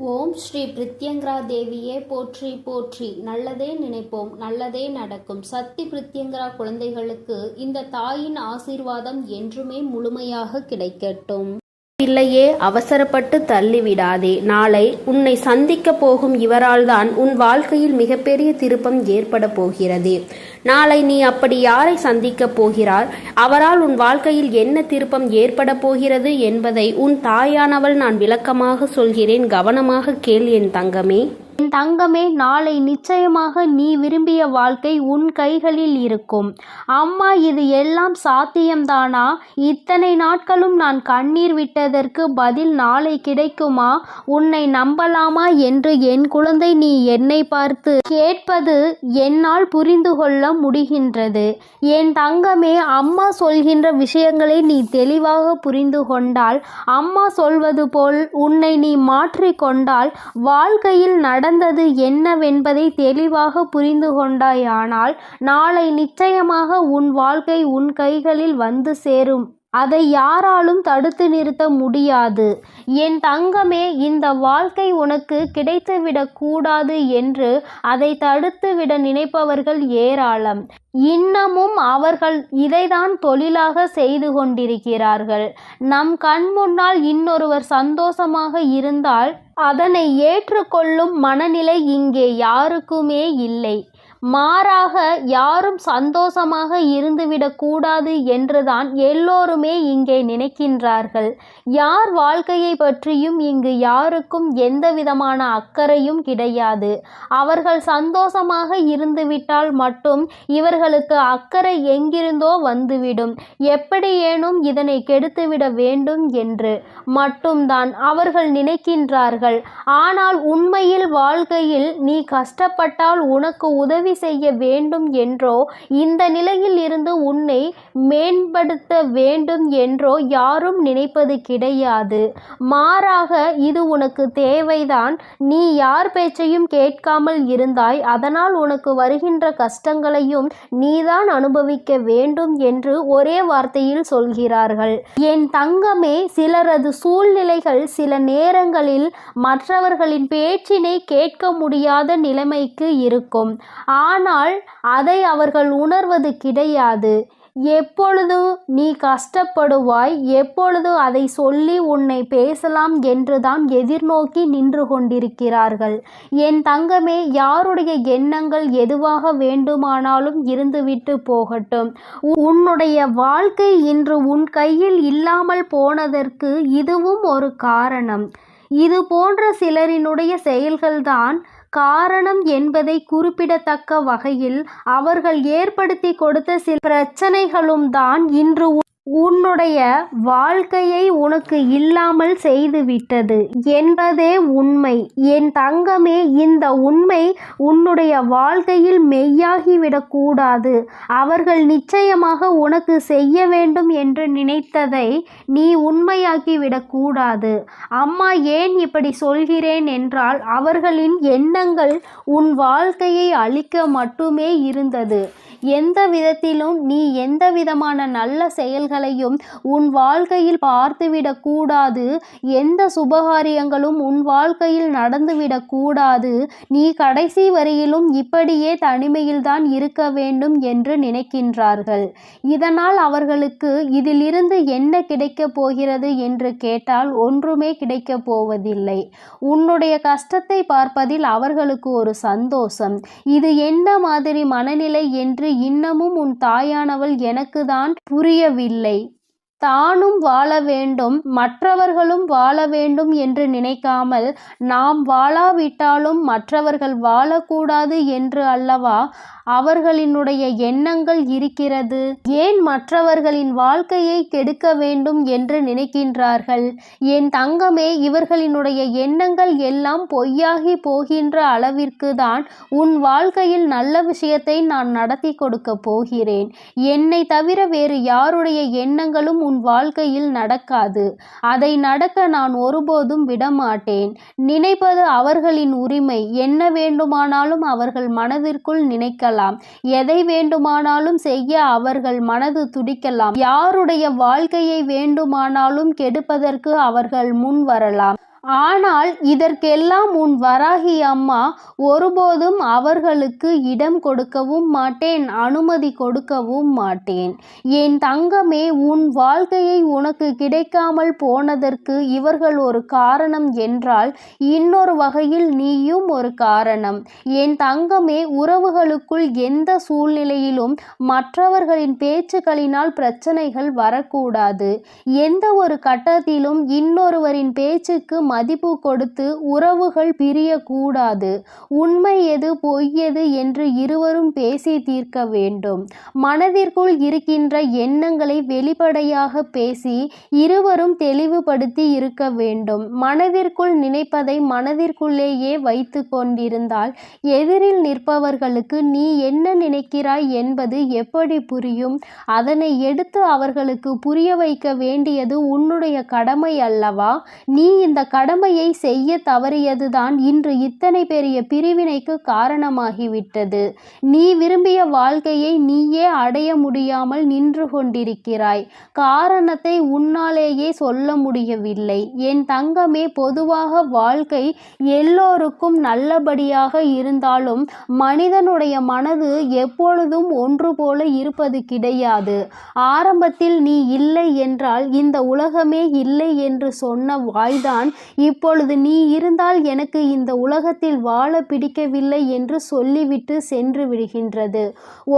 ஓம் ஸ்ரீ பிரித்யங்கரா தேவியே போற்றி போற்றி. நல்லதே நினைப்போம், நல்லதே நடக்கும். சக்தி பிரித்யங்கரா குழந்தைகளுக்கு இந்த தாயின் ஆசீர்வாதம் என்றுமே முழுமையாக கிடைக்கட்டும். பிள்ளையே, அவசரப்பட்டு தள்ளிவிடாதே. நாளை உன்னை சந்திக்க போகும் இவரால்தான் உன் வாழ்க்கையில் மிகப்பெரிய திருப்பம் ஏற்பட போகிறது. நாளை நீ அப்படி யாரை சந்திக்க போகிறாய், அவரால் உன் வாழ்க்கையில் என்ன திருப்பம் ஏற்பட போகிறது என்பதை உன் தாயானவள் நான் விளக்கமாக சொல்கிறேன். கவனமாக கேள் என் தங்கமே. என் தங்கமே, நாளை நிச்சயமாக நீ விரும்பிய வாழ்க்கை உன் கைகளில் இருக்கும். அம்மா, இது எல்லாம் சாத்தியம்தானா? இத்தனை நாட்களும் நான் கண்ணீர் விட்டதற்கு பதில் நாளை கிடைக்குமா? உன்னை நம்பலாமா என்று என் குழந்தை நீ என்னை பார்த்து கேட்பது என்னால் புரிந்து கொள்ள முடிகின்றது. என் தங்கமே, அம்மா சொல்கின்ற விஷயங்களை நீ தெளிவாக புரிந்து கொண்டால், அம்மா சொல்வது போல் உன்னை நீ மாற்றிக்கொண்டால், வாழ்க்கையில் நடந்தது என்னவென்பதை தெளிவாக புரிந்து கொண்டாயானால், நாளை நிச்சயமாக உன் வாழ்க்கை உன் கைகளில் வந்து சேரும். அதை யாராலும் தடுத்து நிறுத்த முடியாது. என் தங்கமே, இந்த வாழ்க்கை உனக்கு கிடைத்துவிடக் கூடாது என்று அதை தடுத்துவிட நினைப்பவர்கள் ஏராளம். இன்னமும் அவர்கள் இதைதான் தொழிலாக செய்து கொண்டிருக்கிறார்கள். நம் கண் முன்னால் இன்னொருவர் சந்தோஷமாக இருந்தால் அதனை ஏற்றுக்கொள்ளும் மனநிலை இங்கே யாருக்குமே இல்லை. மாறாக யாரும் சந்தோஷமாக இருந்துவிடக்கூடாது என்றுதான் எல்லோருமே இங்கே நினைக்கின்றார்கள். யார் வாழ்க்கையை பற்றியும் இங்கு யாருக்கும் எந்த விதமான அக்கறையும் கிடையாது. அவர்கள் சந்தோஷமாக இருந்துவிட்டால் மட்டும் இவர்களுக்கு அக்கறை எங்கிருந்தோ வந்துவிடும். எப்படியேனும் இதனை கெடுத்துவிட வேண்டும் என்று மட்டும்தான் அவர்கள் நினைக்கின்றார்கள். ஆனால் உண்மையில் வாழ்க்கையில் நீ கஷ்டப்பட்டால் உனக்கு உதவி செய்ய வேண்டும் என்றோ, இந்த நிலையில் இருந்து உன்னை மேம்படுத்த வேண்டும் என்றோ யாரும் நினைப்பது கிடையாது. மாறாக இது உனக்கு தேவைதான். நீ யார் பேச்சையும் கேட்காமல் இருந்தாய், அதனால் உனக்கு வருகின்ற கஷ்டங்களையும் நீதான் அனுபவிக்க வேண்டும் என்று ஒரே வார்த்தையில் சொல்கிறார்கள். என் தங்கமே, சிலரது சூழ்நிலைகள் சில நேரங்களில் மற்றவர்களின் பேச்சினை கேட்க முடியாத நிலைமைக்கு இருக்கும். ஆனால் அதை அவர்கள் உணர்வது கிடையாது. எப்பொழுது நீ கஷ்டப்படுவாய், எப்பொழுது அதை சொல்லி உன்னை பேசலாம் என்றுதான் எதிர்நோக்கி நின்று கொண்டிருக்கிறார்கள். என் தங்கமே, யாருடைய எண்ணங்கள் எதுவாக வேண்டுமானாலும் இருந்துவிட்டு போகட்டும். உன்னுடைய வாழ்க்கை இன்று உன் கையில் இல்லாமல் போனதற்கு இதுவும் ஒரு காரணம். இது போன்ற சிலரினுடைய செயல்கள்தான் காரணம் என்பதை குறிப்பிடத்தக்க வகையில் அவர்கள் ஏற்படுத்தி கொடுத்த சில பிரச்சனைகளும் தான் இன்று உன்னுடைய வாழ்க்கையை உனக்கு இல்லாமல் செய்துவிட்டது என்பதே உண்மை. என் தங்கமே, இந்த உண்மை உன்னுடைய வாழ்க்கையில் மெய்யாகிவிடக்கூடாது. அவர்கள் நிச்சயமாக உனக்கு செய்ய வேண்டும் என்று நினைத்ததை நீ உண்மையாக்கிவிடக்கூடாது. அம்மா ஏன் இப்படி சொல்கிறேன் என்றால், அவர்களின் எண்ணங்கள் உன் வாழ்க்கையை அழிக்க மட்டுமே இருந்தது. எந்த விதத்திலும் நீ எந்த விதமான நல்ல செயல்களையும் உன் வாழ்க்கையில் பார்த்துவிடக் கூடாது. எந்த சுபகாரியங்களும் உன் வாழ்க்கையில் நடந்துவிடக் கூடாது. நீ கடைசி வரையிலும் இப்படியே தனிமையில்தான் இருக்க வேண்டும் என்று நினைக்கின்றார்கள். இதனால் அவர்களுக்கு இதிலிருந்து என்ன கிடைக்கப் போகிறது என்று கேட்டால் ஒன்றுமே கிடைக்கப் போவதில்லை. உன்னுடைய கஷ்டத்தை பார்ப்பதில் அவர்களுக்கு ஒரு சந்தோஷம். இது என்ன மாதிரி மனநிலை என்று இன்னமும் உன் தாயானவள் எனக்கு தான் புரியவில்லை. தானும் வாழ வேண்டும், மற்றவர்களும் வாழ வேண்டும் என்று நினைக்காமல், நாம் வாழாவிட்டாலும் மற்றவர்கள் வாழக்கூடாது என்று அல்லவா அவர்களினுடைய எண்ணங்கள் இருக்கிறது. ஏன் மற்றவர்களின் வாழ்க்கையை கெடுக்க வேண்டும் என்று நினைக்கின்றார்கள்? என் தங்கமே, இவர்களினுடைய எண்ணங்கள் எல்லாம் பொய்யாகி போகின்ற அளவிற்கு தான் உன் வாழ்க்கையில் நல்ல விஷயத்தை நான் நடத்தி கொடுக்க போகிறேன். என்னை தவிர வேறு யாருடைய எண்ணங்களும் உன் வாழ்க்கையில் நடக்காது. அதை நடக்க நான் ஒருபோதும் விடமாட்டேன். நினைப்பது அவர்களின் உரிமை. என்ன வேண்டுமானாலும் அவர்கள் மனதிற்குள் நினைக்கலாம். எதை வேண்டுமானாலும் செய்ய அவர்கள் மனது துடிக்கலாம். யாருடைய வாழ்க்கையை வேண்டுமானாலும் கெடுப்பதற்கு அவர்கள் முன் வரலாம். ஆனால் இதற்கெல்லாம் உன் வராகி அம்மா ஒருபோதும் அவர்களுக்கு இடம் கொடுக்கவும் மாட்டேன், அனுமதி கொடுக்கவும் மாட்டேன். என் தங்கமே, உன் வாழ்க்கையை உனக்கு கிடைக்காமல் போனதற்கு இவர்கள் ஒரு காரணம் என்றால் இன்னொரு வகையில் நீயும் ஒரு காரணம். என் தங்கமே, உறவுகளுக்குள் எந்த சூழ்நிலையிலும் மற்றவர்களின் பேச்சுக்களினால் பிரச்சனைகள் வரக்கூடாது. எந்த ஒரு கட்டத்திலும் இன்னொருவரின் பேச்சுக்கு மதிப்பு கொடுத்து உறவுகள் பிரியக்கூடாது. உண்மை எது பொய் எது என்று இருவரும் பேசி தீர்க்க வேண்டும். மனதிற்குள் இருக்கின்ற எண்ணங்களை வெளிப்படையாக பேசி இருவரும் தெளிவுபடுத்தி இருக்க வேண்டும். மனதிற்குள் நினைப்பதை மனதிற்குள்ளேயே வைத்து கொண்டிருந்தால் எதிரில் நிற்பவர்களுக்கு நீ என்ன நினைக்கிறாய் என்பது எப்படி புரியும்? அதனை எடுத்து அவர்களுக்கு புரிய வைக்க வேண்டியது உன்னுடைய கடமை அல்லவா? நீ இந்த கடமையை செய்ய தவறியதுதான் இன்று இத்தனை பெரிய பிரிவினைக்கு காரணமாகிவிட்டது. நீ விரும்பிய வாழ்க்கையை நீயே அடைய முடியாமல் நின்று கொண்டிருக்கிறாய். காரணத்தை உன்னாலேயே சொல்ல முடியவில்லை. என் தங்கமே, பொதுவாக வாழ்க்கை எல்லோருக்கும் நல்லபடியாக இருந்தாலும் மனிதனுடைய மனது எப்பொழுதும் ஒன்று போல இருப்பது கிடையாது. ஆரம்பத்தில் நீ இல்லை என்றால் இந்த உலகமே இல்லை என்று சொன்ன வாய்தான் இப்பொழுது நீ இருந்தால் எனக்கு இந்த உலகத்தில் வாழ பிடிக்கவில்லை என்று சொல்லிவிட்டு சென்று விடுகின்றது.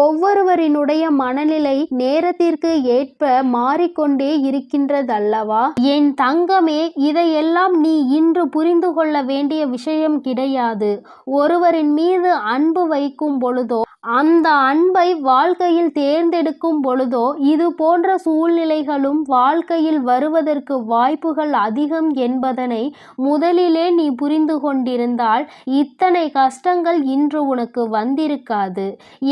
ஒவ்வொருவரினுடைய மனநிலை நேரத்திற்கு ஏற்ப மாறிக்கொண்டே இருக்கின்றதல்லவா? என் தங்கமே, இதையெல்லாம் நீ இன்று புரிந்து கொள்ள வேண்டிய விஷயம் கிடையாது. ஒருவரின் மீது அன்பு வைக்கும் பொழுதோ அந்த அன்பை வாழ்க்கையில் தேர்ந்தெடுக்கும் பொழுதோ இது போன்ற சூழ்நிலைகளும் வாழ்க்கையில் வருவதற்கு வாய்ப்புகள் அதிகம் என்பதனை முதலிலே நீ புரிந்து கொண்டிருந்தால் இத்தனை கஷ்டங்கள் இன்று உனக்கு வந்திருக்காது.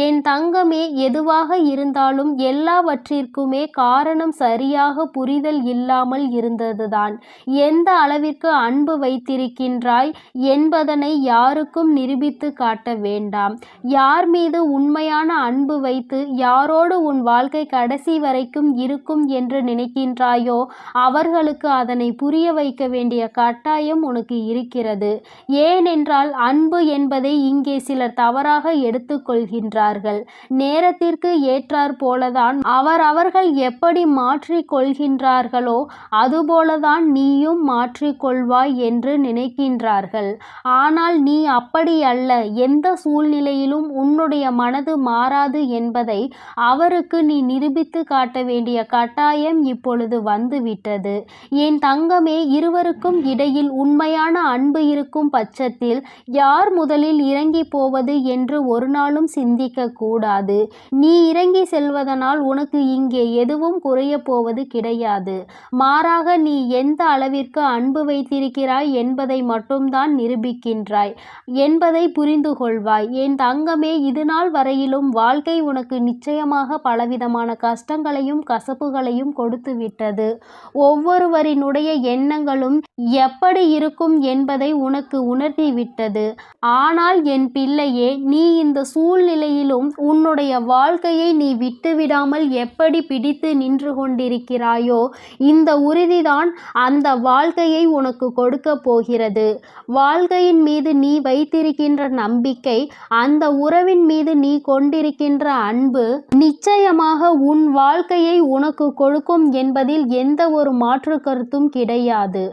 என் தங்கமே, எதுவாக இருந்தாலும் எல்லாவற்றிற்குமே காரணம் சரியாக புரிதல் இல்லாமல் இருந்ததுதான். எந்த அளவிற்கு அன்பு வைத்திருக்கின்றாய் என்பதனை யாருக்கும் நிரூபித்து காட்ட வேண்டாம். யார் மீது உண்மையான அன்பு வைத்து யாரோடு உன் வாழ்க்கை கடைசி வரைக்கும் இருக்கும் என்று நினைக்கின்றாயோ அவர்களுக்கு அதனை புரிய வைக்க வேண்டிய கட்டாயம் உனக்கு இருக்கிறது. ஏனென்றால் அன்பு என்பதை இங்கே சிலர் தவறாக எடுத்துக்கொள்கின்றார்கள். நேரத்திற்கு ஏற்றாற் போலதான் அவர்கள் எப்படி மாற்றிக் கொள்கின்றார்களோ அதுபோலதான் நீயும் மாற்றிக்கொள்வாய் என்று நினைக்கின்றார்கள். ஆனால் நீ அப்படி அல்ல. எந்த சூழ்நிலையிலும் உன்னுடைய மனது மாறாது என்பதை அவருக்கு நீ நிரூபித்து காட்ட வேண்டிய கட்டாயம் இப்பொழுது வந்துவிட்டது. என் தங்கமே, இருவருக்கும் இடையில் உண்மையான அன்பு இருக்கும் பட்சத்தில் யார் முதலில் இறங்கி போவது என்று ஒரு நாளும் சிந்திக்க கூடாது. நீ இறங்கி செல்வதனால் உனக்கு இங்கே எதுவும் குறைய போவது கிடையாது. மாறாக நீ எந்த அளவிற்கு அன்பு வைத்திருக்கிறாய் என்பதை மட்டும்தான் நிரூபிக்கின்றாய் என்பதை புரிந்து கொள்வாய். என் தங்கமே, இதுநாள் வரையிலும் வாழ்க்கை உனக்கு நிச்சயமாக பலவிதமான கஷ்டங்களையும் கசப்புகளையும் கொடுத்து விட்டது. ஒவ்வொருவரினுடைய எண்ணங்களும் எப்படி இருக்கும் என்பதை உனக்கு உணர்த்தி விட்டது. ஆனால் என் பிள்ளையே, நீ இந்த சூழ்நிலையிலும் உன்னுடைய வாழ்க்கையை நீ விட்டுவிடாமல் எப்படி பிடித்து நின்று கொண்டிருக்கிறாயோ இந்த உறுதிதான் அந்த வாழ்க்கையை உனக்கு கொடுக்க போகிறது. வாழ்க்கையின் மீது நீ வைத்திருக்கின்ற நம்பிக்கை, அந்த உறவின் மீது நீ கொண்டிருக்கின்ற அன்பு நிச்சயமாக உன் வாழ்க்கையை உனக்கு கொடுக்கும் என்பதில் எந்த ஒரு மாற்று கருத்தும் கிடையாது.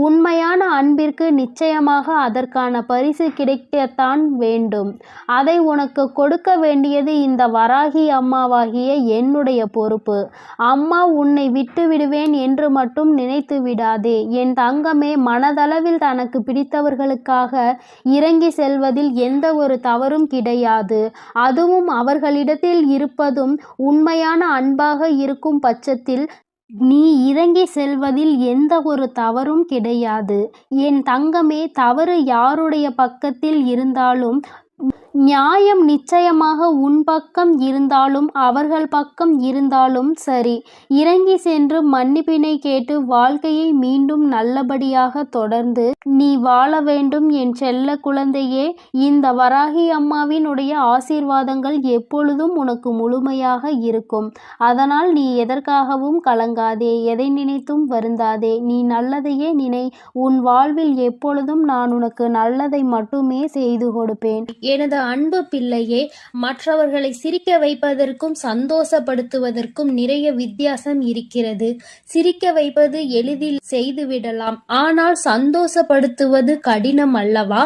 உண்மையான அன்பிற்கு நிச்சயமாக அதற்கான பரிசு கிடைக்கத்தான் வேண்டும். அதை உனக்கு கொடுக்க வேண்டியது இந்த வராகி அம்மாவாகிய என்னுடைய பொறுப்பு. அம்மா உன்னை விட்டு விடுவேன் என்று மட்டும் நினைத்து விடாதே. என் தங்கமே, மனதளவில் தனக்கு பிடித்தவர்களுக்காக இறங்கி செல்வதில் எந்த ஒரு தவறும் கிடையாது. அதுவும் அவர்களிடத்தில் இருப்பதும் உண்மையான அன்பாக இருக்கும் பட்சத்தில் நீ இறங்கி செல்வதில் எந்த ஒரு தவறும் கிடையாது. என் தங்கமே, தவறு யாருடைய பக்கத்தில் இருந்தாலும் நியாயம் நிச்சயமாக உன் பக்கம் இருந்தாலும் அவர்கள் பக்கம் இருந்தாலும் சரி, இறங்கி சென்று மன்னிப்பினை கேட்டு வாழ்க்கையை மீண்டும் நல்லபடியாக தொடர்ந்து நீ வாழ வேண்டும் என் செல்ல குழந்தையே. இந்த வராகி அம்மாவினுடைய ஆசீர்வாதங்கள் எப்பொழுதும் உனக்கு முழுமையாக இருக்கும். அதனால் நீ எதற்காகவும் கலங்காதே, எதை நினைத்தும் வருந்தாதே. நீ நல்லதையே நினை. உன் வாழ்வில் எப்பொழுதும் நான் உனக்கு நல்லதை மட்டுமே செய்து கொடுப்பேன். எனது அன்பு பிள்ளையே, மற்றவர்களை சிரிக்க வைப்பதற்கும் சந்தோஷப்படுத்துவதற்கும் நிறைய வித்தியாசம் இருக்கிறது. சிரிக்க வைப்பது எளிதில் செய்துவிடலாம், ஆனால் சந்தோஷப்படுத்துவது கடினம் அல்லவா?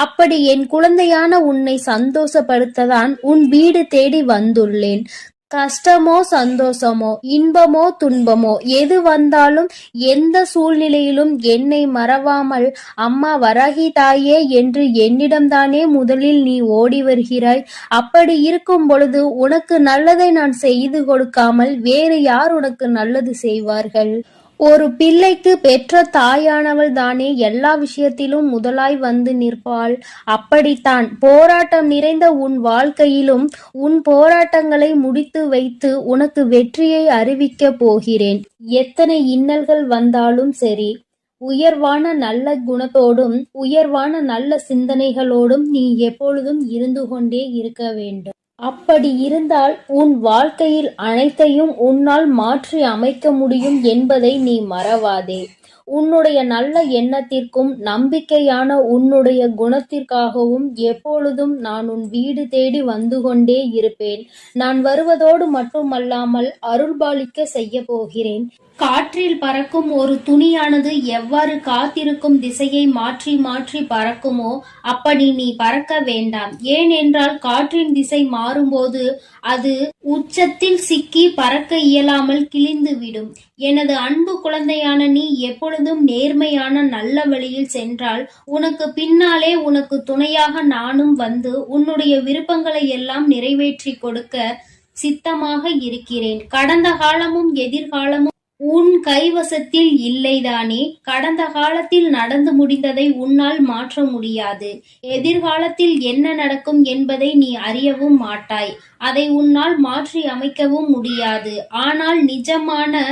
அப்படி என் குழந்தையான உன்னை சந்தோஷப்படுத்ததான் உன் வீடு தேடி வந்துள்ளேன். கஷ்டமோ சந்தோஷமோ இன்பமோ துன்பமோ எது வந்தாலும் எந்த சூழ்நிலையிலும் என்னை மறவாமல் அம்மா வராகி தாயே என்று என்னிடம்தானே முதலில் நீ ஓடி வருகிறாய். அப்படி இருக்கும் பொழுது உனக்கு நல்லதை நான் செய்து கொடுக்காமல் வேறு யார் உனக்கு நல்லது செய்வார்கள்? ஒரு பிள்ளைக்கு பெற்ற தாயானவள் தானே எல்லா விஷயத்திலும் முதலாய் வந்து நிற்பாள். அப்படித்தான் போராட்டம் நிறைந்த உன் வாழ்க்கையிலும் உன் போராட்டங்களை முடித்து வைத்து உனக்கு வெற்றியை அறிவிக்கப் போகிறேன். எத்தனை இன்னல்கள் வந்தாலும் சரி, உயர்வான நல்ல குணத்தோடும் உயர்வான நல்ல சிந்தனைகளோடும் நீ எப்பொழுதும் இருந்து கொண்டே இருக்க வேண்டும். அப்படி இருந்தால் உன் வாழ்க்கையில் அனைத்தையும் உன்னால் மாற்றி அமைக்க முடியும் என்பதை நீ மறவாதே. உன்னுடைய நல்ல எண்ணத்திற்கும் நம்பிக்கையான உன்னுடைய குணத்திற்காகவும் எப்பொழுதும் நான் உன் வீடு தேடி வந்து கொண்டே இருப்பேன். நான் வருவதோடு மட்டுமல்லாமல் அருள்பாலிக்க செய்ய போகிறேன். காற்றில் பறக்கும் ஒரு துணியானது எவ்வாறு காத்திருக்கும் திசையை மாற்றி மாற்றி பறக்குமோ அப்படி நீ பறக்க வேண்டாம். ஏனென்றால் காற்றின் திசை மாறும்போது அது உச்சத்தில் சிக்கி பறக்க இயலாமல் கிழிந்துவிடும். எனது அன்பு குழந்தையான நீ எப்பொழுதும் நேர்மையான நல்ல வழியில் சென்றால் உனக்கு பின்னாலே உனக்கு துணையாக நானும் வந்து உன்னுடைய விருப்பங்களை எல்லாம் நிறைவேற்றி கொடுக்க சித்தமாக இருக்கிறேன். கடந்த காலமும் எதிர்காலமும் உன் கைவசத்தில் இல்லைதானே? கடந்த காலத்தில் நடந்து முடிந்ததை உன்னால் மாற்ற முடியாது. எதிர்காலத்தில் என்ன நடக்கும் என்பதை நீ அறியவும் மாட்டாய். அதை உன்னால் மாற்றி அமைக்கவும் முடியாது. ஆனால் நிஜமான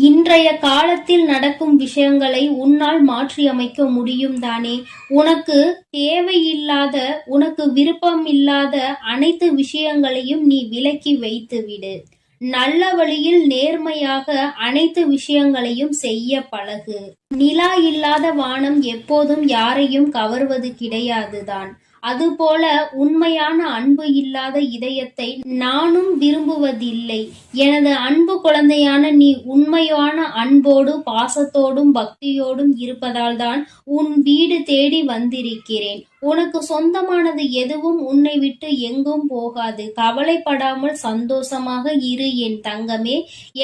இன்றைய காலத்தில் நடக்கும் விஷயங்களை உன்னால் மாற்றி அமைக்க முடியும் தானே? உனக்கு தேவையில்லாத, உனக்கு விருப்பம் இல்லாத அனைத்து விஷயங்களையும் நீ விலக்கி வைத்து விடு. நல்ல வழியில் நேர்மையாக அனைத்து விஷயங்களையும் செய்ய பழகு. நிலா இல்லாத வானம் எப்போதும் யாரையும் கவர்வது கிடையாதுதான். அதுபோல உண்மையான அன்பு இல்லாத இதயத்தை நானும் விரும்புவதில்லை. எனது அன்பு குழந்தையான நீ உண்மையான அன்போடு பாசத்தோடும் பக்தியோடும் இருப்பதால் தான் உன் வீடு தேடி வந்திருக்கிறேன். உனக்கு சொந்தமானது எதுவும் உன்னை விட்டு எங்கும் போகாது. கவலைப்படாமல் சந்தோஷமாக இரு என் தங்கமே.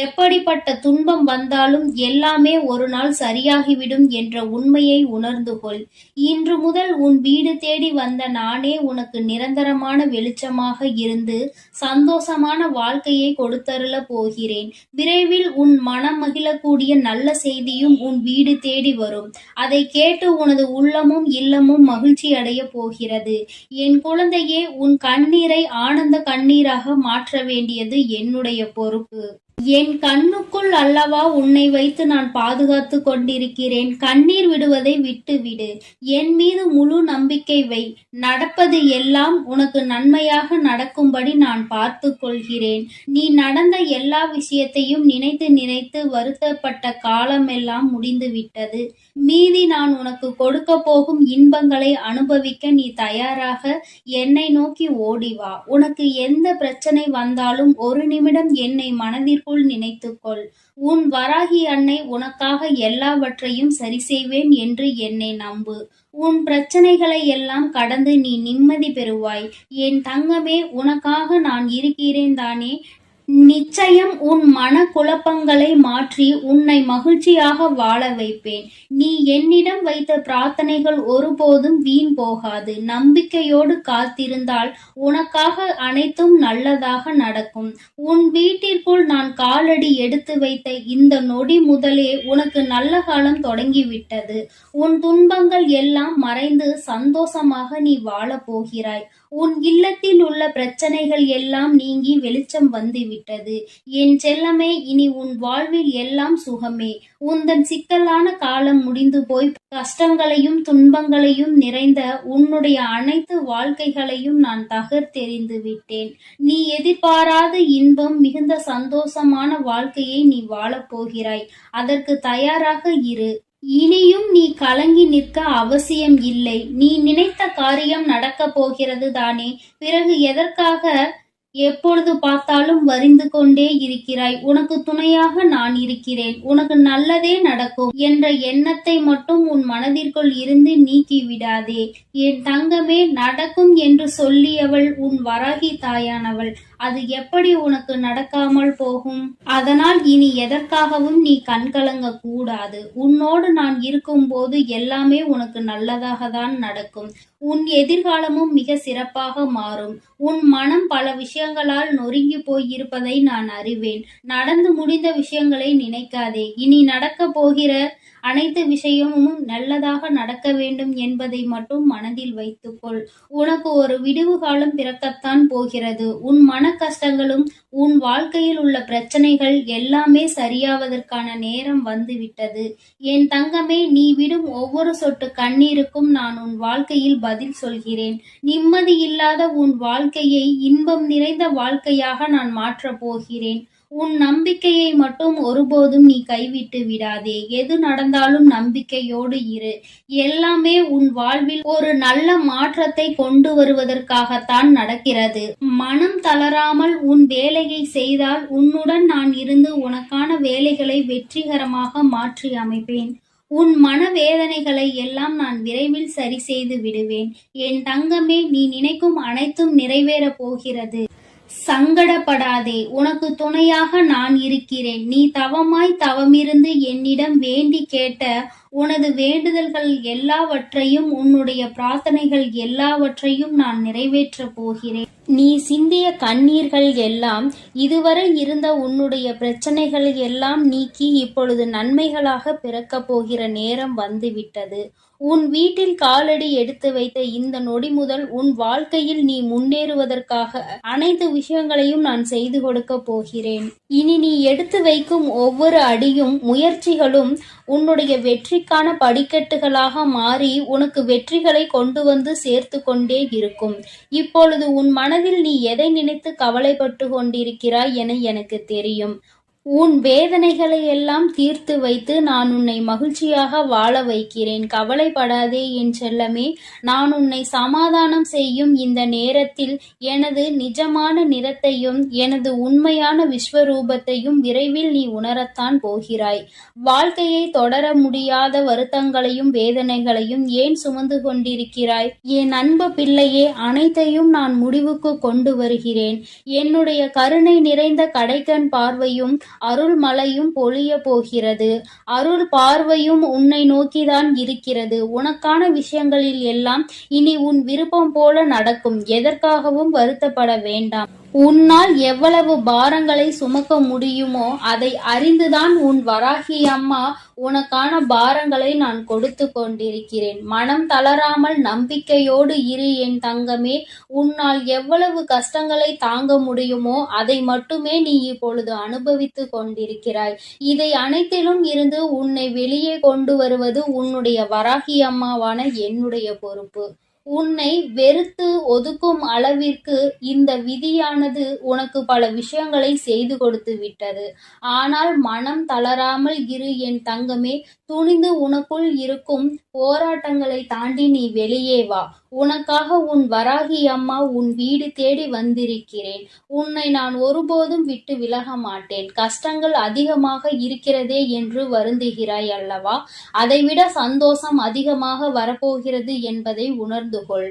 எப்படிப்பட்ட துன்பம் வந்தாலும் எல்லாமே ஒரு நாள் சரியாகிவிடும் என்ற உண்மையை உணர்ந்து கொள். இன்று முதல் உன் வீடு தேடி வந்த நானே உனக்கு நிரந்தரமான வெளிச்சமாக இருந்து சந்தோஷமான வாழ்க்கையை கொடுத்தருள போகிறேன். விரைவில் உன் மனம் மகிழக்கூடிய நல்ல செய்தியும் உன் வீடு தேடி வரும். அதை கேட்டு உனது உள்ளமும் இல்லமும் மகிழ்ச்சி அடைய போகிறது. என் குழந்தையே, உன் கண்ணீரை ஆனந்த கண்ணீராக மாற்ற வேண்டியது என்னுடைய பொறுப்பு. என் கண்ணுக்குள் அல்லவா உன்னை வைத்து நான் பாதுகாத்து கொண்டிருக்கிறேன். கண்ணீர் விடுவதை விட்டுவிடு. என் மீது முழு நம்பிக்கை வை. நடப்பது எல்லாம் உனக்கு நன்மையாக நடக்கும்படி நான் பார்த்து கொள்கிறேன். நீ நடந்த எல்லா விஷயத்தையும் நினைத்து நினைத்து வருத்தப்பட்ட காலமெல்லாம் முடிந்து விட்டது. மீதி நான் உனக்கு கொடுக்க போகும் இன்பங்களை அனுபவிக்க நீ தயாராக என்னை நோக்கி ஓடிவா. உனக்கு எந்த பிரச்சனை வந்தாலும் ஒரு நிமிடம் என்னை மனதிற்குள் நினைத்துக்கொள். உன் வராகி அன்னை உனக்காக எல்லாவற்றையும் சரி செய்வேன் என்று என்னை நம்பு. உன் பிரச்சனைகளை எல்லாம் கடந்து நீ நிம்மதி பெறுவாய். என் தங்கமே, உனக்காக நான் இருக்கிறேன் தானே. நிச்சயம் உன் மன குழப்பங்களை மாற்றி உன்னை மகிழ்ச்சியாக வாழ வைப்பேன். நீ என்னிடம் வைத்த பிரார்த்தனைகள் ஒருபோதும் வீண் போகாது. நம்பிக்கையோடு காத்திருந்தால் உனக்காக அனைத்தும் நல்லதாக நடக்கும். உன் வீட்டிற்குள் நான் காலடி எடுத்து வைத்த இந்த நொடி முதலே உனக்கு நல்ல காலம் தொடங்கிவிட்டது. உன் துன்பங்கள் எல்லாம் மறைந்து சந்தோஷமாக நீ வாழப் போகிறாய். உன் இல்லத்தில் உள்ள பிரச்சனைகள் எல்லாம் நீங்கி வெளிச்சம் வந்துவிட்டது. என் செல்லமே, இனி உன் வாழ்வில் எல்லாம் சுகமே. உந்தன் சிக்கலான காலம் முடிந்து போய் கஷ்டங்களையும் துன்பங்களையும் நிறைந்த உன்னுடைய அனைத்து வாழ்க்கைகளையும் நான் தகர்த்தெறிந்து விட்டேன். நீ எதிர்பாராத இன்பம் மிகுந்த சந்தோஷமான வாழ்க்கையை நீ வாழப் போகிறாய். அதற்கு தயாராக இரு. இனியும் நீ கலங்கி நிற்க அவசியம் இல்லை. நீ நினைத்த காரியம் நடக்கப் போகிறது தானே. பிறகு எதற்காக எப்பொழுது பார்த்தாலும் வரிந்து கொண்டே இருக்கிறாய்? உனக்கு துணையாக நான் இருக்கிறேன். உனக்கு நல்லதே நடக்கும் என்ற எண்ணத்தை மட்டும் உன் மனதிற்குள் இருந்து நீக்கி விடாதே. என் தங்கமே, நடக்கும் என்று சொல்லியவள் உன் வராகி தாயானவள். அது எப்படி உனக்கு நடக்காமல் போகும்? அதனால் இனி எதற்காகவும் நீ கண்கலங்க கூடாது. உன்னோடு நான் இருக்கும் போது எல்லாமே உனக்கு நல்லதாக தான் நடக்கும். உன் எதிர்காலமும் மிக சிறப்பாக மாறும். உன் மனம் பல விஷயங்களால் நொறுங்கி போயிருப்பதை நான் அறிவேன். நடந்து முடிந்த விஷயங்களை நினைக்காதே. இனி நடக்க போகிற அனைத்து விஷயமும் நல்லதாக நடக்க வேண்டும் என்பதை மட்டும் மனதில் வைத்துக்கொள். உனக்கு ஒரு விடிவு காலம் பிறக்கத்தான் போகிறது. உன் மன கஷ்டங்களும் உன் வாழ்க்கையில் உள்ள பிரச்சனைகள் எல்லாமே சரியாவதற்கான நேரம் வந்துவிட்டது. என் தங்கமே, நீ விடும் ஒவ்வொரு சொட்டு கண்ணீருக்கும் நான் உன் வாழ்க்கையில் பதில் சொல்கிறேன். நிம்மதி இல்லாத உன் வாழ்க்கையை இன்பம் நிறைந்த வாழ்க்கையாக நான் மாற்றப் போகிறேன். உன் நம்பிக்கையை மட்டும் ஒருபோதும் நீ கைவிட்டு விடாதே. எது நடந்தாலும் நம்பிக்கையோடு இரு. எல்லாமே உன் வாழ்வில் ஒரு நல்ல மாற்றத்தை கொண்டு வருவதற்காகத்தான் நடக்கிறது. மனம் தளராமல் உன் வேலையை செய்தால் உன்னுடன் நான் இருந்து உனக்கான வேலைகளை வெற்றிகரமாக மாற்றி அமைப்பேன். உன் மனவேதனைகளை எல்லாம் நான் விரைவில் சரி செய்து விடுவேன். என் தங்கமே, நீ நினைக்கும் அனைத்தும் நிறைவேறப் போகிறது. சங்கடப்படாதே. உனக்கு துணையாக நான் இருக்கிறேன். நீ தவமிருந்து என்னிடம் வேண்டி கேட்ட உனது வேண்டுதல்கள் எல்லாவற்றையும், உன்னுடைய பிரார்த்தனைகள் எல்லாவற்றையும் நான் நிறைவேற்றப் போகிறேன். நீ சிந்திய கண்ணீர்கள் எல்லாம், இதுவரை இருந்த உன்னுடைய பிரச்சனைகள் எல்லாம் நீக்கி இப்பொழுது நன்மைகளாக பிறக்கப் போகிற நேரம் வந்துவிட்டது. உன் வீட்டில் காலடி எடுத்து வைத்த இந்த நொடி முதல் உன் வாழ்க்கையில் நீ முன்னேறுவதற்காக அனைத்து விஷயங்களையும் நான் செய்து கொடுக்க போகிறேன். இனி நீ எடுத்து வைக்கும் ஒவ்வொரு அடியும் முயற்சிகளும் உன்னுடைய வெற்றிக்கான படிக்கட்டுகளாக மாறி உனக்கு வெற்றிகளை கொண்டு வந்து சேர்த்து கொண்டே இருக்கும். இப்பொழுது உன் மனதில் நீ எதை நினைத்து கவலைப்பட்டு கொண்டிருக்கிறாய் என எனக்கு தெரியும். உன் வேதனைகளை எல்லாம் தீர்த்து வைத்து நான் உன்னை மகிழ்ச்சியாக வாழ வைக்கிறேன். கவலைப்படாதே என் செல்லமே. நான் உன்னை சமாதானம் செய்யும் இந்த நேரத்தில் எனது நிஜமான நிறத்தையும் எனது உண்மையான விஸ்வரூபத்தையும் விரைவில் நீ உணரத்தான் போகிறாய். வாழ்க்கையை தொடர முடியாத வருத்தங்களையும் வேதனைகளையும் ஏன் சுமந்து கொண்டிருக்கிறாய்? என் அன்பு பிள்ளையே, அனைத்தையும் நான் முடிவுக்கு கொண்டு வருகிறேன். என்னுடைய கருணை நிறைந்த கடைக்கண் பார்வையும் அருள் மழையும் பொழிய போகிறது. அருள் பார்வையும் உன்னை நோக்கிதான் இருக்கிறது. உனக்கான விஷயங்களில் எல்லாம் இனி உன் விருப்பம் போல நடக்கும். எதற்காகவும் வருத்தப்பட வேண்டாம். உன்னால் எவ்வளவு பாரங்களை சுமக்க முடியுமோ அதை அறிந்துதான் உன் வராகி அம்மா உனக்கான பாரங்களை நான் கொடுத்து கொண்டிருக்கிறேன். மனம் தளராமல் நம்பிக்கையோடு இரு என் தங்கமே. உன்னால் எவ்வளவு கஷ்டங்களை தாங்க முடியுமோ அதை மட்டுமே நீ இப்பொழுது அனுபவித்து கொண்டிருக்கிறாய். இதை அனைத்திலும் இருந்து உன்னை வெளியே கொண்டு வருவது உன்னுடைய வராகி அம்மாவான என்னுடைய பொறுப்பு. உன்னை வெறுத்து ஒதுக்கும் அளவிற்கு இந்த விதியானது உனக்கு பல விஷயங்களை செய்து கொடுத்து விட்டது. ஆனால் மனம் தளராமல் இரு என் தங்கமே. துணிந்து உனக்குள் இருக்கும் போராட்டங்களை தாண்டி நீ வெளியே வா. உனக்காக உன் வராகி அம்மா உன் வீடு தேடி வந்திருக்கிறேன். உன்னை நான் ஒருபோதும் விட்டு விலக மாட்டேன். கஷ்டங்கள் அதிகமாக இருக்கிறதே என்று வருந்துகிறாய் அல்லவா? அதைவிட சந்தோஷம் அதிகமாக வரப்போகிறது என்பதை உணர்ந்து கொள்.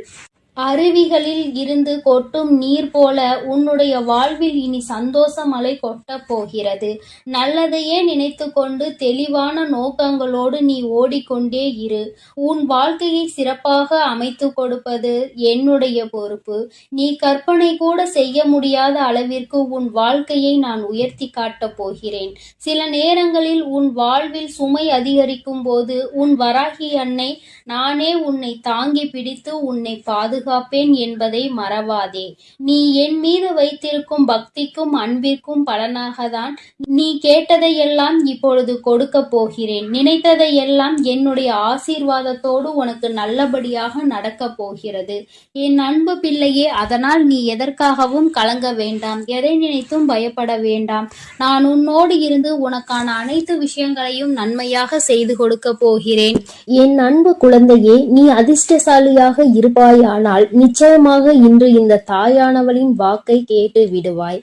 அருவிகளில் இருந்து கொட்டும் நீர் போல உன்னுடைய வாழ்வில் இனி சந்தோஷ மழை கொட்டப் போகிறது. நல்லதையே நினைத்து கொண்டு தெளிவான நோக்கங்களோடு நீ ஓடிக்கொண்டே இரு. உன் வாழ்க்கையை சிறப்பாக அமைத்து கொடுப்பது என்னுடைய பொறுப்பு. நீ கற்பனை கூட செய்ய முடியாத அளவிற்கு உன் வாழ்க்கையை நான் உயர்த்தி காட்டப் போகிறேன். சில நேரங்களில் உன் வாழ்வில் சுமை அதிகரிக்கும் போது உன் வராகி அன்னை நானே உன்னை தாங்கி பிடித்து உன்னை பாதுகாப்பேன் என்பதை மறவாதே. நீ என் மீது வைத்திருக்கும் பக்திக்கும் அன்பிற்கும் பலனாகத்தான் நீ கேட்டதையெல்லாம் இப்பொழுது கொடுக்க போகிறேன். நினைத்ததையெல்லாம் என்னுடைய ஆசீர்வாதத்தோடு உனக்கு நல்லபடியாக நடக்கப் போகிறது. என் அன்பு பிள்ளையே, அதனால் நீ எதற்காகவும் கலங்க வேண்டாம், எதை நினைத்தும் பயப்பட வேண்டாம். நான் உன்னோடு இருந்து உனக்கான அனைத்து விஷயங்களையும் நன்மையாக செய்து கொடுக்க போகிறேன். என் அன்பு குழந்தையே, நீ அதிர்ஷ்டசாலியாக இருப்பாயானால் நிச்சயமாக இன்று இந்த தாயானவளின் வாக்கை கேட்டு விடுவாய்.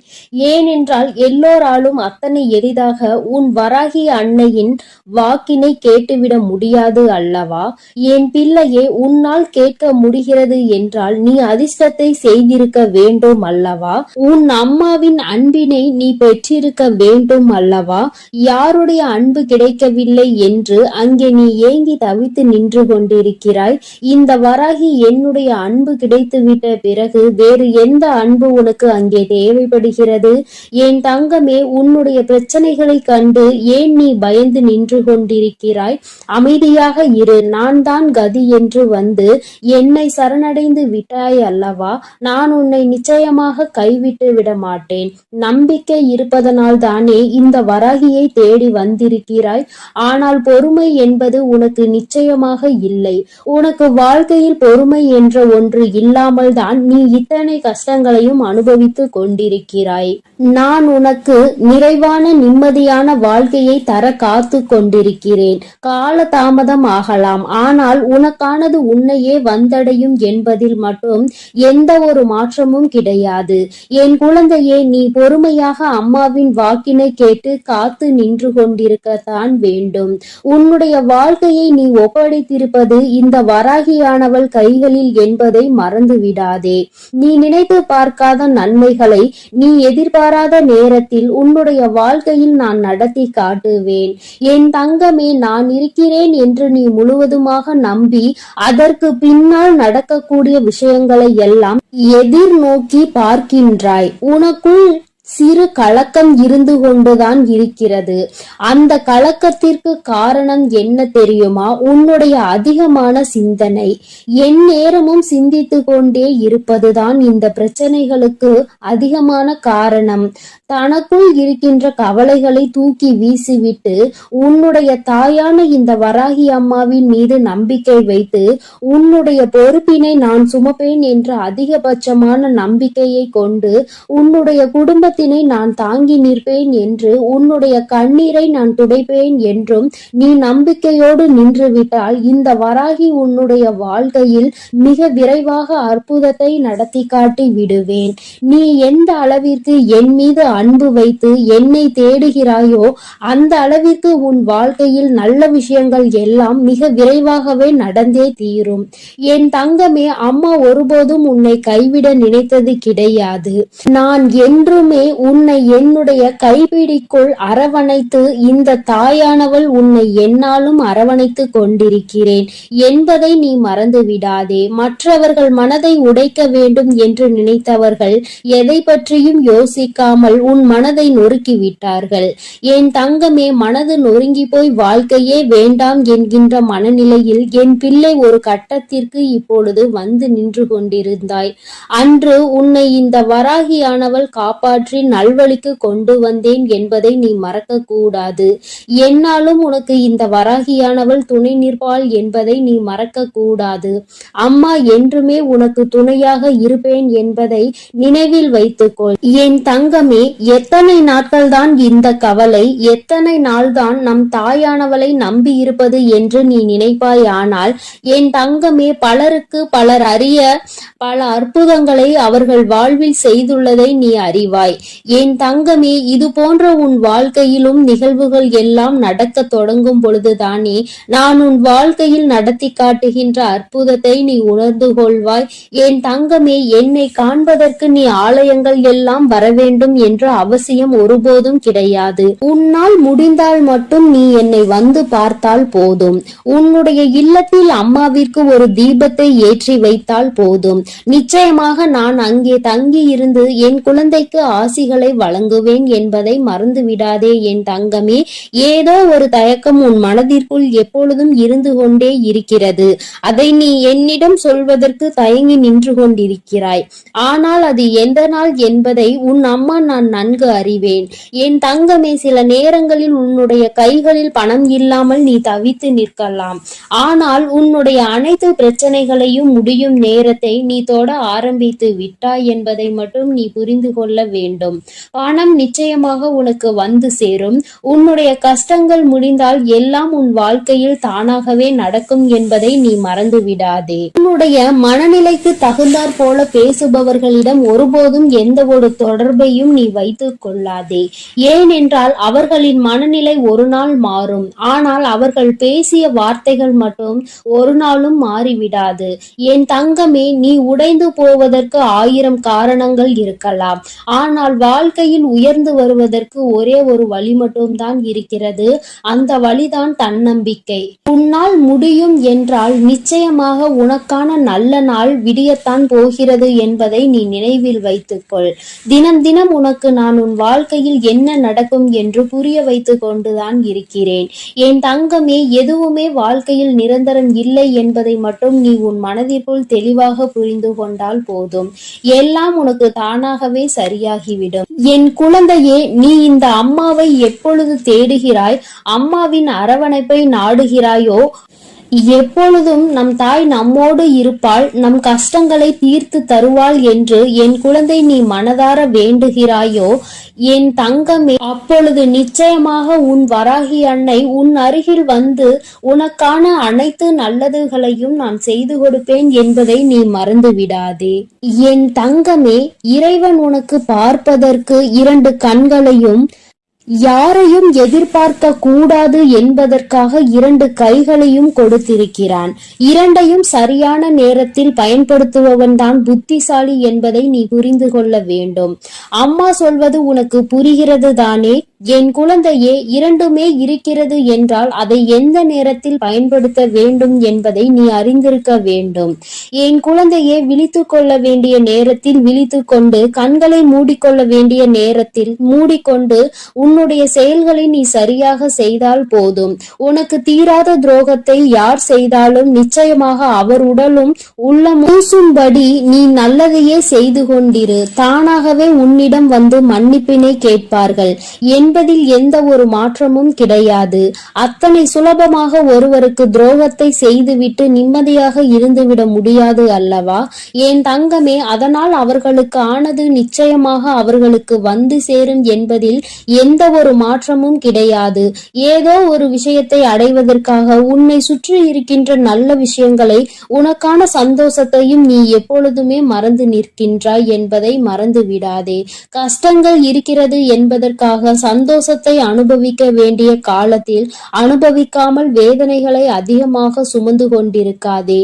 ஏனென்றால் எல்லோராலும் அத்தனை எளிதாக உன் வராகி அன்னையின் வாக்கினை கேட்டுவிட முடியாது அல்லவா? என் பிள்ளையே, உன்னால் கேட்க முடிகிறது என்றால் நீ அதிர்ஷ்டத்தை செய்திருக்க வேண்டும் அல்லவா? உன் அம்மாவின் அன்பினை நீ பெற்றிருக்க வேண்டும் அல்லவா? யாருடைய அன்பு கிடைக்கவில்லை என்று அங்கே நீ ஏங்கி தவித்து நின்று கொண்டிருக்கிறாய். இந்த வராகி என்னுடைய அன்பு கிடைத்துவிட்ட பிறகு வேறு எந்த அன்பு உனக்கு அங்கே தேவைப்படுகிறது? என் தங்கமே, உன்னுடைய பிரச்சனைகளை கண்டு ஏன் நீ பயந்து நின்று கொண்டிருக்கிறாய்? அமைதியாக இரு. நான் தான் கதி என்று வந்து என்னை சரணடைந்து விட்டாய் அல்லவா? நான் உன்னை நிச்சயமாக கைவிட்டு விட மாட்டேன். நம்பிக்கை இருப்பதனால் தானே இந்த வராகியை தேடி வந்திருக்கிறாய். ஆனால் பொறுமை என்பது உனக்கு நிச்சயமாக இல்லை. உனக்கு வாழ்க்கையில் பொறுமை என்ற ஒன்று இல்லாமல் தான் நீ இத்தனை கஷ்டங்களையும் அனுபவித்து கொண்டிருக்கிறாய். நான் உனக்கு நிறைவான நிம்மதியான வாழ்க்கையை தர காத்து கொண்டிருக்கிறேன். கால தாமதம் ஆகலாம், ஆனால் உனக்கானது உன்னையே வந்தடையும் என்பதில் மட்டும் எந்த ஒரு மாற்றமும் கிடையாது. என் குழந்தையே, நீ பொறுமையாக அம்மாவின் வாக்கினை கேட்டு காத்து நின்று கொண்டிருக்கத்தான் வேண்டும். உன்னுடைய வாழ்க்கையை நீ ஒப்படைத்திருப்பது இந்த வராகியானவள் கைகளில் என்பதை மறந்து விடாதே. நீ நினைத்து பார்க்காத நன்மைகளை நீ எதிர்பாராத நேரத்தில் உன்னுடைய வாழ்க்கையில் நான் நடத்தி காட்டுவேன். என் தங்கமே, நான் இருக்கிறேன் என்று நீ முழுவதுமாக நம்பி அதற்கு பின்னால் நடக்கக்கூடிய விஷயங்களை எல்லாம் எதிர்நோக்கி பார்க்கின்றாய். உனக்குள் சிறு கலக்கம் இருந்து கொண்டுதான் இருக்கிறது. அந்த கலக்கத்திற்கு காரணம் என்ன தெரியுமா? உன்னுடைய அதிகமான சிந்தனை. என் நேரமும் சிந்தித்து கொண்டே இருப்பதுதான் இந்த பிரச்சனைகளுக்கு அதிகமான காரணம். தனக்குள் இருக்கின்ற கவலைகளை தூக்கி வீசிவிட்டு உன்னுடைய தாயான இந்த வராகி அம்மாவின் மீது நம்பிக்கை வைத்து உன்னுடைய பொறுப்பினை நான் சுமப்பேன் என்ற அதிகபட்சமான நம்பிக்கையை கொண்டு உன்னுடைய குடும்பத்தினை நான் தாங்கி நிற்பேன் என்று உன்னுடைய கண்ணீரை நான் துடைப்பேன் என்றும் நீ நம்பிக்கையோடு நின்றுவிட்டால் இந்த வராகி உன்னுடைய வாழ்க்கையில் மிக விரைவாக அற்புதத்தை நடத்தி காட்டி விடுவேன். நீ எந்த அளவிற்கு என் மீது அன்பு வைத்து என்னை தேடுகிறாயோ அந்த அளவிற்கு உன் வாழ்க்கையில் நல்ல விஷயங்கள் எல்லாம் மிக விரைவாகவே நடந்தே தீரும். என் தங்கமே, அம்மா ஒருபோதும் உன்னை கைவிட நினைத்தது கிடையாது. நான் என்றுமே உன்னை என்னுடைய கைப்பிடிக்குள் அரவணைத்து இந்த தாயானவள் உன்னை என்னாலும் அரவணைத்து கொண்டிருக்கிறேன் என்பதை நீ மறந்து விடாதே. மற்றவர்கள் மனதை உடைக்க வேண்டும் என்று நினைத்தவர்கள் எதை பற்றியும் யோசிக்காமல் உன் மனதை நொறுக்கி விட்டார்கள். என் தங்கமே, மனது நொறுங்கி போய் வாழ்க்கையே வேண்டாம் என்கின்ற மனநிலையில் என் பிள்ளை ஒரு கட்டத்திற்கு இப்பொழுது வந்து நின்று கொண்டிருந்தாய். அன்று உன்னை இந்த வராகியானவள் காப்பாற்றி நல்வழிக்கு கொண்டு வந்தேன் என்பதை நீ மறக்க கூடாது. என்னாலும் உனக்கு இந்த வராகியானவள் துணை நிற்பாள் என்பதை நீ மறக்க கூடாது. அம்மா என்றுமே உனக்கு துணையாக இருப்பேன் என்பதை நினைவில் வைத்துக்கொள். என் தங்கமே, எத்தனை நாட்கள் தான் இந்த கவலை, எத்தனை நாள்தான் நம் தாயானவளை நம்பி இருப்பது என்று நீ நினைப்பாய். ஆனால் என் தங்கமே, பலருக்கு பலர் அறிய பல அற்புதங்களை அவர்கள் வாழ்வில் செய்துள்ளதை நீ அறிவாய். என் தங்கமே, இது போன்ற உன் வாழ்க்கையிலும் நிகழ்வுகள் எல்லாம் நடக்க தொடங்கும் பொழுதுதானே நான் உன் வாழ்க்கையில் நடத்தி காட்டுகின்ற அற்புதத்தை நீ உணர்ந்து கொள்வாய். என் தங்கமே, என்னை காண்பதற்கு நீ ஆலயங்கள் எல்லாம் வர வேண்டும் என்ற அவசியம் ஒருபோதும் கிடையாது. உன்னால் முடிந்தால் மட்டும் நீ என்னை வந்து பார்த்தால் போதும். உன்னுடைய இல்லத்தில் அம்மாவிற்கு ஒரு தீபத்தை ஏற்றி வைத்தால் போதும். நிச்சயமாக நான் அங்கே தங்கி இருந்து என் குழந்தைக்கு ஆசிகளை வழங்குவேன் என்பதை மறந்து விடாதே என் தங்கமே. ஏதோ ஒரு தயக்கம் உன் மனதிற்குள் எப்பொழுதும் இருந்து கொண்டே இருக்கிறது. அதை நீ என்னிடம் சொல்வதற்கு தயங்கி நின்று கொண்டிருக்கிறாய். ஆனால் அது எந்த நாள் என்பதை உன் அம்மா நான் நன்கு அறிவேன். என் தங்கமே, சில நேரங்களில் உன்னுடைய கைகளில் பணம் இல்லாமல் நீ தவித்து நிற்கலாம். ஆனால் உன்னுடைய அனைத்து பிரச்சனைகளையும் முடியும் நேரத்தை நீ தொட ஆரம்பித்து விட்டாய் என்பதை மட்டும் நீ புரிந்து கொள்ள வேண்டும். பணம் நிச்சயமாக உனக்கு வந்து சேரும். உன்னுடைய கஷ்டங்கள் முடிந்தால் எல்லாம் உன் வாழ்க்கையில் தானாகவே நடக்கும் என்பதை நீ மறந்து விடாதே. உன்னுடைய மனநிலைக்கு தகுந்தாற் போல பேசுபவர்களிடம் ஒருபோதும் எந்த ஒரு தொடர்பையும் நீ வைத்துக் கொள்ளாதே. ஏனென்றால் அவர்களின் மனநிலை ஒரு நாள் மாறும். ஆனால் அவர்கள் பேசிய வார்த்தைகள் மட்டும் ஒரு நாளும் மாறிவிடாது. என் தங்கமே, நீ உடைந்து போவதற்கு 1000 காரணங்கள் இருக்கலாம். ஆனால் வாழ்க்கையில் உயர்ந்து வருவதற்கு ஒரே ஒரு வழி மட்டும்தான் இருக்கிறது. அந்த வழிதான் தன்னம்பிக்கை. உன்னால் முடியும் என்றால் நிச்சயமாக உனக்கான நல்ல நாள் விடியத்தான் போகிறது என்பதை நீ நினைவில் வைத்துக்கொள். தினம் தினம் உனக்கு நான் உன் வாழ்க்கையில் என்ன நடக்கும் என்று புரிய வைத்து கொண்டுதான் இருக்கிறேன். என் தங்கமே, எதுவுமே வாழ்க்கையில் நிரந்தரம் இல்லை என்பதை மட்டும் நீ உன் மனதிற்குள் தெளிவாக புரிந்து கொண்டால் போதும். எல்லாம் உனக்கு தானாகவே சரியாகிவிடும். என் குழந்தையே, நீ இந்த அம்மாவை எப்பொழுது தேடுகிறாய், அம்மாவின் அரவணைப்பை நாடுகிறாயோ, எப்பொழுதும் நம் தாய் நம்மோடு இருப்பாள், நம் கஷ்டங்களை தீர்த்து தருவாள் என்று என் குழந்தை நீ மனதார வேண்டுகிறாயோ என் தங்கமே, அப்பொழுது நிச்சயமாக உன் வராகி அன்னை உன் அருகில் வந்து உனக்கான அனைத்து நல்லதுகளையும் நான் செய்து கொடுப்பேன் என்பதை நீ மறந்து விடாதே. என் தங்கமே, இறைவன் உனக்கு பார்ப்பதற்கு 2 கண்களையும் யாரையும் எதிர்பார்க்க கூடாது என்பதற்காக 2 கைகளையும் கொடுத்திருக்கிறான். 2ஐயும் சரியான நேரத்தில் பயன்படுத்துபவன் தான் புத்திசாலி என்பதை நீ புரிந்து கொள்ள வேண்டும். அம்மா சொல்வது உனக்கு புரிகிறது தானே? என் குழந்தையே, 2மே இருக்கிறது என்றால் அதை எந்த நேரத்தில் பயன்படுத்த வேண்டும் என்பதை நீ அறிந்திருக்க வேண்டும். என் குழந்தையே, விழித்துக் கொள்ள வேண்டிய நேரத்தில் விழித்துக் கொண்டு, கண்களை மூடிக்கொள்ள வேண்டிய நேரத்தில் மூடிக்கொண்டு உன்னுடைய செயல்களை நீ சரியாக செய்தால் போதும். உனக்கு தீராத துரோகத்தை யார் செய்தாலும் நிச்சயமாக அவர் உடலும் உள்ளம் பூசும்படி நீ நல்லதையே செய்து கொண்டிரு. தானாகவே உன்னிடம் வந்து மன்னிப்பினை கேட்பார்கள் என்பதில் எந்த ஒரு மாற்றமும் கிடையாது. அத்தனை சுலபமாக ஒருவருக்கு துரோகத்தை செய்துவிட்டு நிம்மதியாக இருந்துவிட முடியாது அல்லவா என் தங்கமே? அதனால் அவர்களுக்கு ஆனது நிச்சயமாக அவர்களுக்கு வந்து சேரும் என்பதில் எந்த ஒரு மாற்றமும் கிடையாது. ஏதோ ஒரு விஷயத்தை அடைவதற்காக உன்னை சுற்றி இருக்கின்ற நல்ல விஷயங்களை, உனக்கான சந்தோஷத்தையும் நீ எப்பொழுதுமே மறந்து நிற்கின்றாய் என்பதை மறந்து விடாதே. கஷ்டங்கள் இருக்கிறது என்பதற்காக சந்தோஷத்தை அனுபவிக்க வேண்டிய காலத்தில் அனுபவிக்காமல் வேதனைகளை அதிகமாக சுமந்து கொண்டிருக்காதே.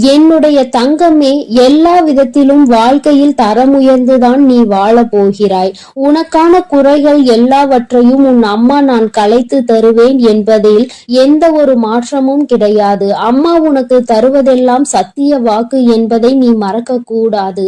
என்னுடைய தங்கமே, எல்லா விதத்திலும் வாழ்க்கையில் தரம் உயர்ந்துதான் நீ வாழ போகிறாய். உனக்கான குறைகள் எல்லாவற்றையும் உன் அம்மா நான் கலைத்து தருவேன் என்பதில் எந்த ஒரு மாற்றமும் கிடையாது. அம்மா உனக்கு தருவதெல்லாம் சத்திய வாக்கு என்பதை நீ மறக்க கூடாது.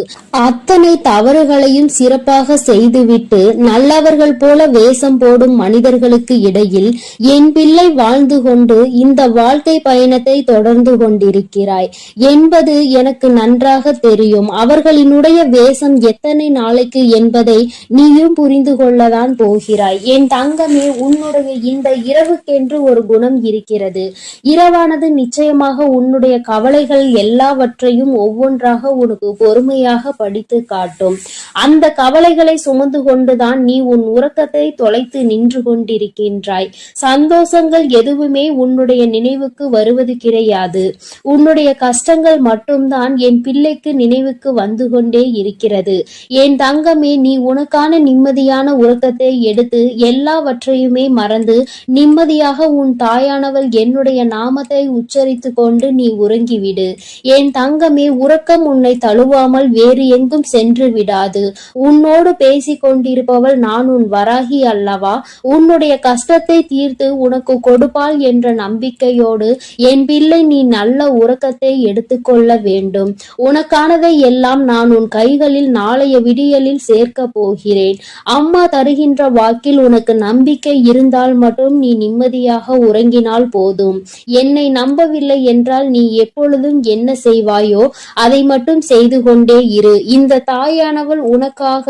அத்தனை தவறுகளையும் சிறப்பாக செய்துவிட்டு நல்லவர்கள் போல வேஷம் போடும் மனிதர்களுக்கு இடையில் என் பிள்ளை வாழ்ந்து கொண்டு இந்த வாழ்க்கை பயணத்தை தொடர்ந்து கொண்டிருக்கிறாய் என்பது எனக்கு நன்றாக தெரியும். அவர்களினுடைய வேஷம் எத்தனை நாளைக்கு என்பதை நீயும் புரிந்து கொள்ளதான் போகிறாய். என் தங்கமே, உன்னுடைய இந்த இரவுக்கென்று ஒரு குணம் இருக்கிறது. இரவானது நிச்சயமாக உன்னுடைய கவலைகள் எல்லாவற்றையும் ஒவ்வொன்றாக உனக்கு பொறுமையாக படித்து காட்டும். அந்த கவலைகளை சுமந்து கொண்டுதான் நீ உன் உறக்கத்தை தொலைத்து நின்று கொண்டிருக்கின்றாய். சந்தோஷங்கள் எதுவுமே உன்னுடைய நினைவுக்கு வருவது கிடையாது. உன்னுடைய கஷ்டங்கள் மட்டும்தான் என் பிள்ளைக்கு நினைவுக்கு வந்து கொண்டே இருக்கிறது. என் தங்கமே, நீ உனக்கான நிம்மதியான உறக்கத்தை எடுத்து எல்லாவற்றையுமே மறந்து நிம்மதியாக உன் தாயானவள் என்னுடைய நாமத்தை உச்சரித்து கொண்டு நீ உறங்கிவிடு. என் தங்கமே, உறக்கம் உன்னை தழுவாமல் வேறு எங்கும் சென்று விடாது. உன்னோடு பேசிக் கொண்டிருப்பவள் நான் உன் வராகி அல்லவா? உன்னுடைய கஷ்டத்தை தீர்த்து உனக்கு கொடுப்பாள் என்ற நம்பிக்கையோடு என் பிள்ளை நீ நல்ல உறக்கத்தை எடுத்துக்கொள்ள வேண்டும். உனக்கானதை எல்லாம் நான் உன் கைகளில் நாளைய விடியலில் சேர்க்க போகிறேன். அம்மா தருகின்ற வாக்கில் உனக்கு நம்பிக்கை இருந்தால் மட்டும் நீ நிம்மதியாக உறங்கினால் போதும். என்னை நம்பவில்லை என்றால் நீ எப்பொழுதும் என்ன செய்வாயோ அதை மட்டும் செய்து கொண்டே இரு. இந்த தாயானவள் உனக்காக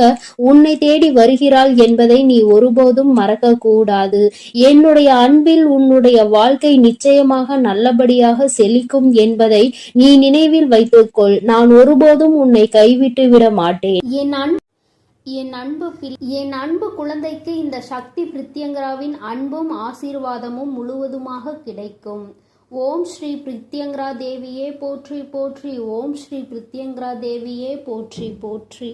உன்னை தேடி வருகிறாள் என்பதை நீ ஒருபோதும் மறக்க கூடாது. என்னுடைய அன்பில் உன்னுடைய வாழ்க்கை நிச்சயமாக நல்லபடியாக செழிக்கும் என்பதை நீ நினைவில் வைத்துக்கொள். நான் ஒருபோதும் உன்னை கைவிட்டு விட மாட்டேன். என் அன்பு குழந்தைக்கு இந்த சக்தி பிரித்யங்கராவின் அன்பும் ஆசீர்வாதமும் முழுவதுமாக கிடைக்கும். ஓம் ஸ்ரீ பிரித்யங்கரா தேவியே போற்றி போற்றி. ஓம் ஸ்ரீ பிரித்யங்கரா தேவியே போற்றி போற்றி.